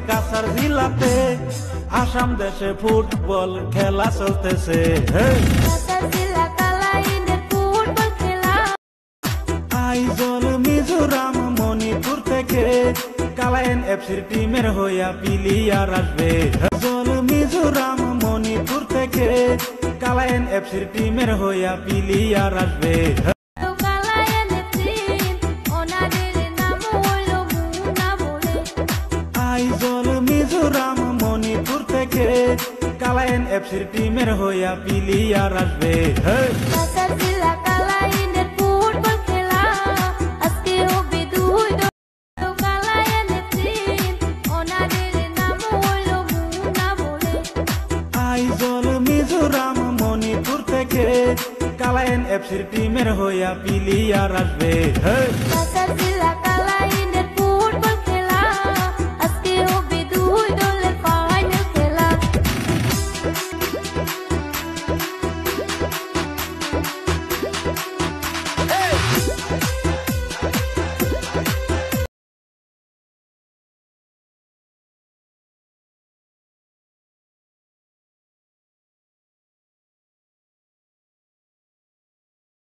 কাছাড় জেলাতে আসাম দেশে ফুটবল খেলা চলতেছে। আইজল মিজোরাম মণিপুর থেকে কালাইন এফসির টিমের হইয়া প্লেয়ার আসবে। আইজল মিজোরাম মণিপুর থেকে কালাইন এফসির টিমের হইয়া প্লেয়ার আসবে। আইজল মিজোরাম মণিপুর থেকে কালাইন এফসির টিমের হইয়া প্লেয়ার আসবে। আইজল মিজোরাম মণিপুর থেকে কালাইন এফসির টিমের হইয়া প্লেয়ার আসবে।